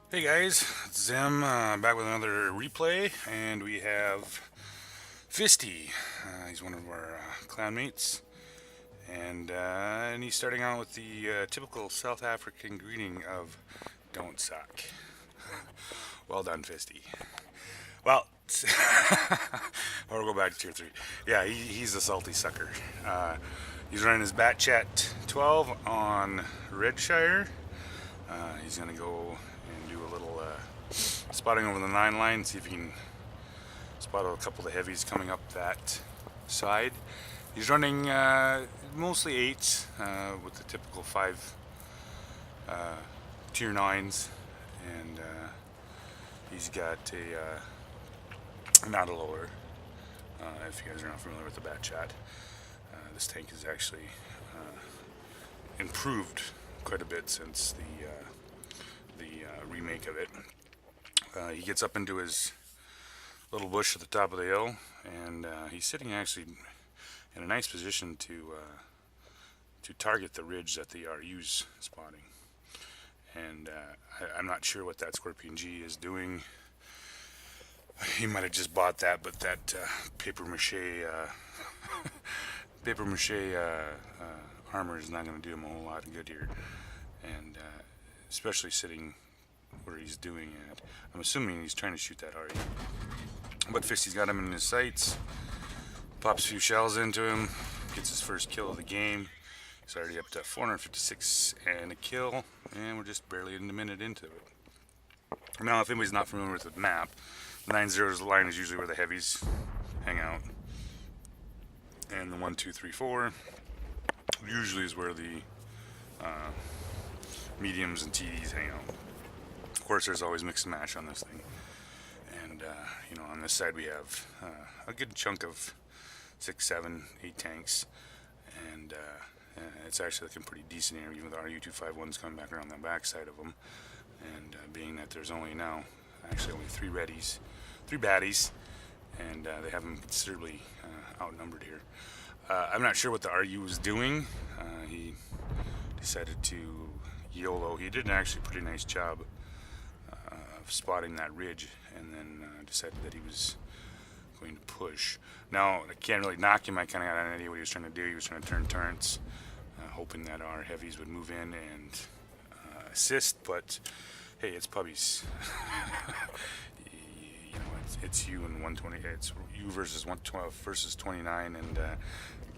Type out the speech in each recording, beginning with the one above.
Hey guys, it's Zim back with another replay, and we have Fisty. He's one of our clan mates, and he's starting out with the typical South African greeting of "Don't suck." Well done, Fisty. Well, or we'll go back to tier three. Yeah, he's a salty sucker. He's running his Bat Chat 12 on Redshire. He's gonna go and do a little spotting over the 9 line, see if he can spot a couple of the heavies coming up that side. He's running mostly 8s with the typical 5 tier 9s, and he's got not a lower. If you guys are not familiar with the Bat Chat, this tank is actually improved quite a bit since the remake of it. He gets up into his little bush at the top of the hill, and he's sitting actually in a nice position to target the ridge that the RU's spotting. And I'm not sure what that Scorpion G is doing. He might have just bought that, but that paper mache armor is not going to do him a whole lot of good here, and especially sitting where he's doing it. I'm assuming he's trying to shoot that RE. But Fisty's got him in his sights, pops a few shells into him, gets his first kill of the game. He's already up to 456 and a kill, and we're just barely in a minute into it. Now, if anybody's not familiar with the map, the 9-0's line is usually where the heavies hang out, and the 1, 2, 3, 4 usually is where the mediums and TDs hang out. Of course, there's always mix and match on this thing, and on this side we have a good chunk of 6, 7, 8 tanks, and it's actually looking pretty decent here, even with the RU-251s coming back around the back side of them, and being that there's only now actually only 3 baddies, and they have them considerably outnumbered here. I'm not sure what the RU was doing. He decided to YOLO. He did an actually pretty nice job of spotting that ridge, and then decided that he was going to push. Now, I can't really knock him. I kind of got an idea what he was trying to do. He was trying to turn turrets, hoping that our heavies would move in and assist, but hey, it's puppies. It's you and 120. It's you versus 112 versus 29, and a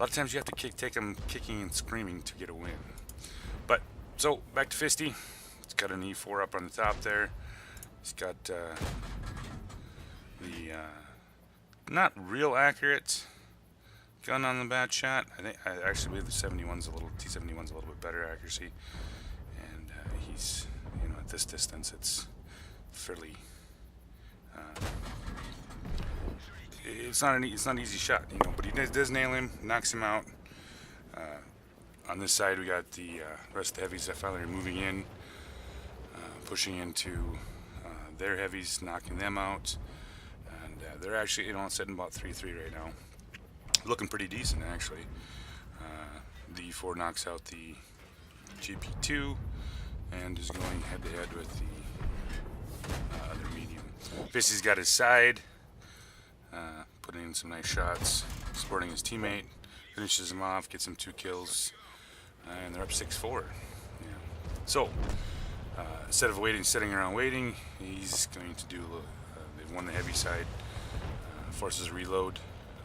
lot of times you have to take them kicking and screaming to get a win. But so back to Fisty. He's got an E4 up on the top there. He's got the not real accurate gun on the Bat Chat. I actually believe the T71's a little bit better accuracy, and he's at this distance it's fairly. It's not an easy shot, but he does nail him, knocks him out. On this side, we got the rest of the heavies that finally are moving in, pushing into their heavies, knocking them out, and they're actually, sitting about 3-3 right now, looking pretty decent actually. The E4 knocks out the GP2 and is going head to head with the other medium. Fisty's got his side. Putting in some nice shots, supporting his teammate, finishes him off, gets him 2 kills, and they're up 6-4. Yeah. So, instead of sitting around waiting, he's going to do, they've won the heavy side, forces a reload,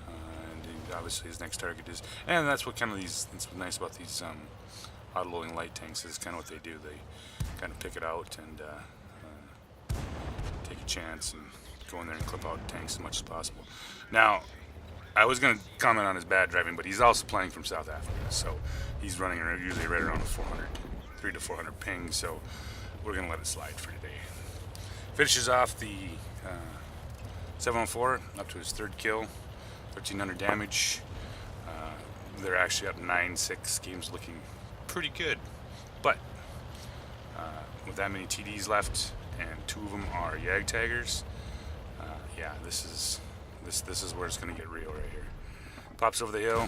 and obviously his next target is, and that's what that's what's nice about these auto-loading light tanks, is kind of what they do. They kind of pick it out and take a chance and go in there and clip out tanks as much as possible. Now, I was going to comment on his bad driving, but he's also playing from South Africa, so he's running usually right around 300 to 400 ping, so we're going to let it slide for today. Finishes off the 704, up to his 3rd kill, 1300 damage. They're actually up 9-6, game's looking pretty good, but with that many TDs left, and 2 of them are Yag taggers, yeah, this is where it's going to get real right here. Pops over the hill.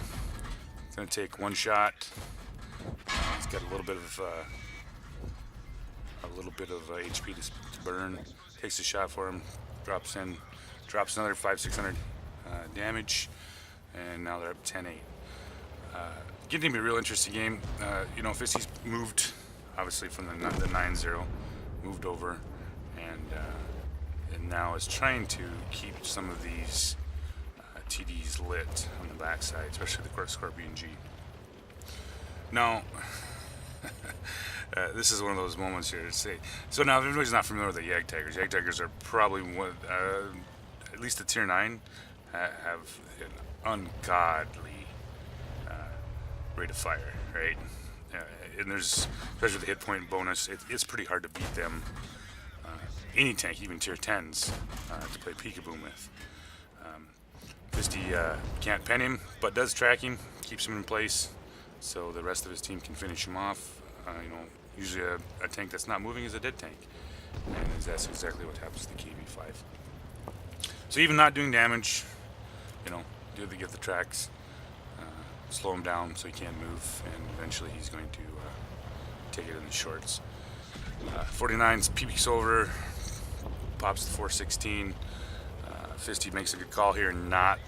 It's going to take 1 shot. He's got a little bit of little bit of HP to burn. Takes a shot for him, drops another 500-600 damage, and now they're up 10-8. Getting to be a real interesting game. Fisty's moved, obviously, from the 9-0, moved over, and now is trying to keep some of these TDs lit on the backside, especially the Scorpion G. Now, this is one of those moments here to say. So now, if everybody's not familiar with the Jagd Tigers are probably one, at least the tier 9, have an ungodly rate of fire, right? And there's, especially with the hit point bonus, it's pretty hard to beat them. Any tank, even tier 10s, to play peekaboo with. Fisty can't pen him, but does track him, keeps him in place, so the rest of his team can finish him off. Usually a tank that's not moving is a dead tank, and that's exactly what happens to the KB5. So even not doing damage, do they get the tracks, slow him down so he can't move, and eventually he's going to take it in the shorts. 49's peeks over, pops the 416. Fisty makes a good call here in not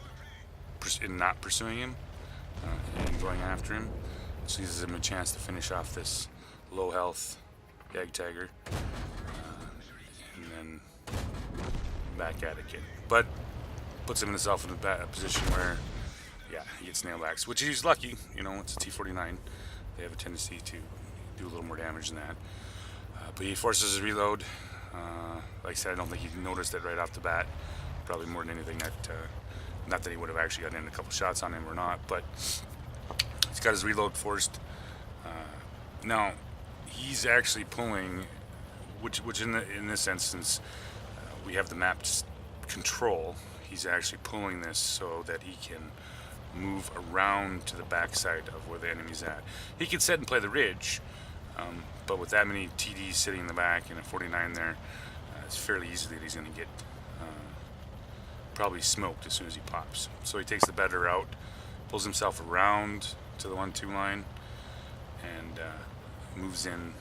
pursuing him and going after him. So gives him a chance to finish off this low health Jagd Tiger, and then back at it again. But puts himself in a position where, he gets nailbacks, which he's lucky. It's a T49. They have a tendency to do a little more damage than that. But he forces his reload. Like I said, I don't think he noticed it right off the bat. Probably more than anything that, not that he would have actually gotten in a couple shots on him or not, but he's got his reload forced. Now, he's actually pulling, which in this instance, we have the mapped control. He's actually pulling this so that he can move around to the backside of where the enemy's at. He could sit and play the ridge, but with that many TDs sitting in the back and a 49 there, it's fairly easy that he's going to get probably smoked as soon as he pops. So he takes the better route, pulls himself around to the 1-2 line, and moves in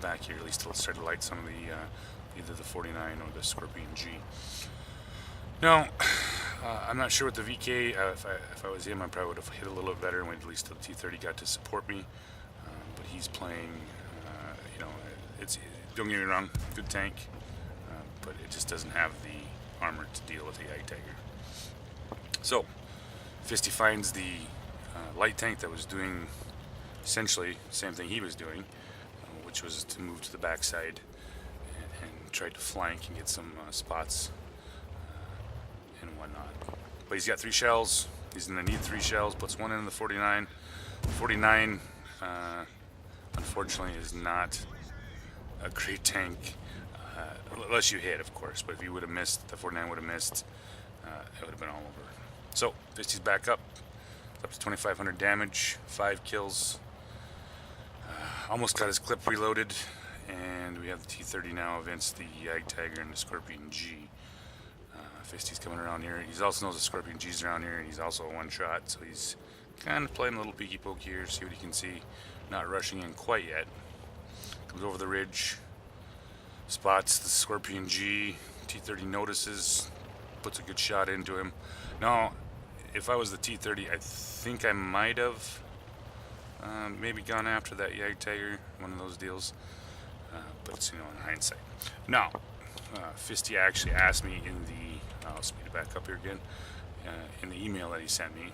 back here, at least to start to light some of the either the 49 or the Scorpion G. Now, I'm not sure what the VK, if I was him, I probably would have hit a little bit better and went at least till the T30 got to support me. But he's playing, don't get me wrong, good tank, but it just doesn't have the armor to deal with the Jagd Tiger. So, Fisty finds the light tank that was doing essentially the same thing he was doing, which was to move to the backside and try to flank and get some spots and whatnot. But he's got 3 shells. He's going to need 3 shells. Puts one in the 49. 49, unfortunately, is not a great tank, unless you hit, of course. But if you would have missed, the 49 would have missed, it would have been all over. So, Fisty's back up to 2,500 damage, 5 kills. Almost got his clip reloaded, and we have the T30 now against the Jagd Tiger and the Scorpion G. Fisty's coming around here. He also knows the Scorpion G's around here, and he's also a one-shot, so he's kind of playing a little peeky poke here, see what he can see. Not rushing in quite yet. Comes over the ridge, spots the Scorpion G. T30 notices, puts a good shot into him. Now, if I was the T30, I think I might have maybe gone after that Jagd Tiger, one of those deals. But it's, in hindsight. Now, Fisty actually asked me in the, I'll speed it back up here again, in the email that he sent me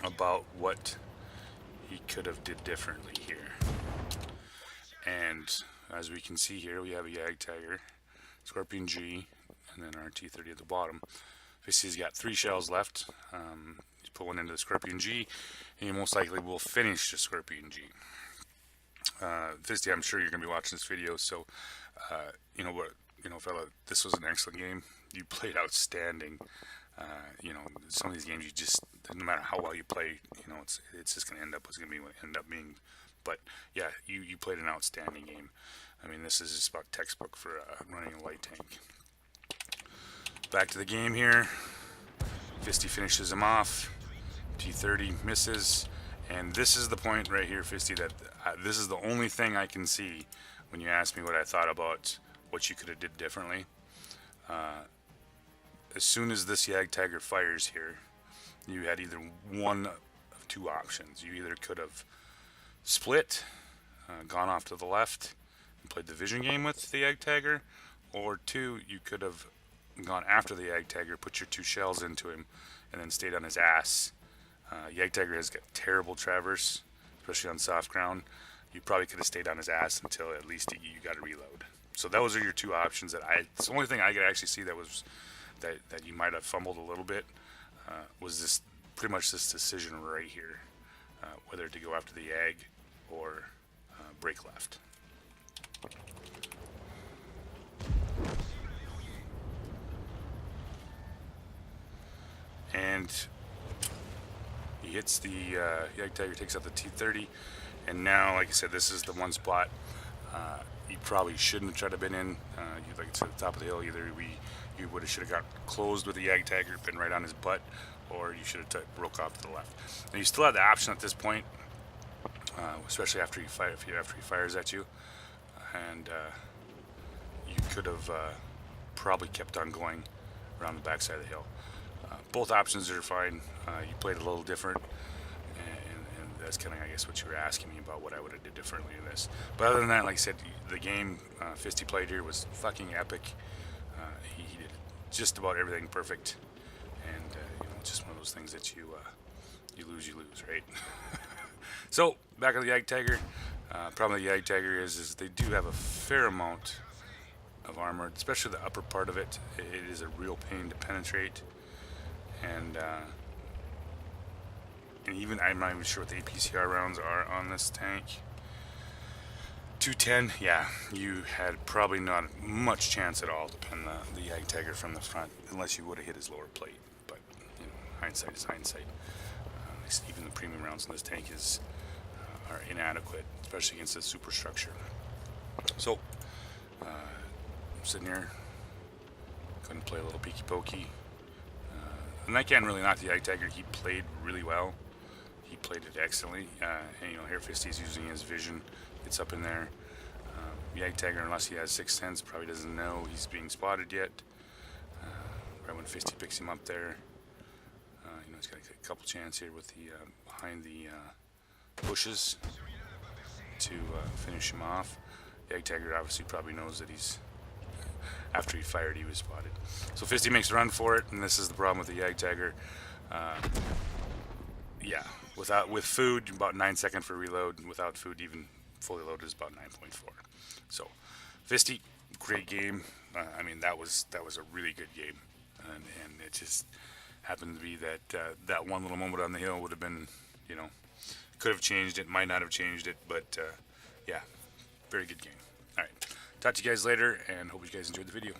about what he could have did differently here. And as we can see here, we have a Jagd Tiger, Scorpion G, and then our T30 at the bottom. Fisty's got 3 shells left. He's put one into the Scorpion G, and he most likely will finish the Scorpion G. Fisty, I'm sure you're going to be watching this video, so fella, this was an excellent game. You played outstanding. Some of these games, you just, no matter how well you play, it's just going to end up what's going to be what it end up being. But yeah, you played an outstanding game. I mean, this is just about textbook for running a light tank. Back to the game here. Fisty finishes him off. T30 misses. And this is the point right here, Fisty, that this is the only thing I can see when you asked me what I thought about what you could have did differently. As soon as this Yag Tiger fires here, you had either one of two options. You either could have split, gone off to the left, and played the vision game with the Yag Tiger, or two, you could have gone after the Yag Tiger, put your 2 shells into him, and then stayed on his ass. Yag Tiger has got terrible traverse, especially on soft ground. You probably could have stayed on his ass until at least you got to reload. So those are your 2 options that it's the only thing I could actually see that was that you might have fumbled a little bit was this pretty much this decision right here, whether to go after the Yag or break left. And he hits the Yag Tiger, takes out the T-30, and now, like I said, this is the one spot you probably shouldn't have tried to been in. Like it's at the top of the hill. Either you should have got closed with the Yag Tiger, been right on his butt, or you should have broke off to the left. And you still have the option at this point, especially after he fires at you, and you could have probably kept on going around the backside of the hill. Both options are fine. You played a little different, and that's kind of, I guess, what you were asking me about, what I would have did differently in this. But other than that, like I said, the game Fisty played here was fucking epic. He did just about everything perfect, and it's just one of those things that you lose, right? So back on the Yag Tiger. Problem with the Yag Tiger is they do have a fair amount of armor, especially the upper part of it. It is a real pain to penetrate. And even I'm not even sure what the APCR rounds are on this tank. 210, yeah, you had probably not much chance at all to pin the Yag Tiger from the front, unless you would have hit his lower plate. But hindsight is hindsight. Even the premium rounds in this tank are inadequate, especially against the superstructure. So I'm sitting here, going to play a little peeky pokey. And I can't really knock the Yag Tiger. He played really well. He played it excellently. And here Fisty's using his vision. It's up in there. Yag Tiger, unless he has 610s, probably doesn't know he's being spotted yet. Right when Fisty picks him up there, he's got a couple chances here with the behind the bushes to finish him off. Yag Tiger obviously probably knows that after he fired, he was spotted. So Fisty makes a run for it, and this is the problem with the Yag Tiger. With food, about 9 seconds for reload, and without food, even fully loaded, is about 9.4. So Fisty, great game. That was a really good game, and it just happened to be that that one little moment on the hill would have been, could have changed it, might not have changed it, but yeah, very good game. All right. Talk to you guys later, and hope you guys enjoyed the video.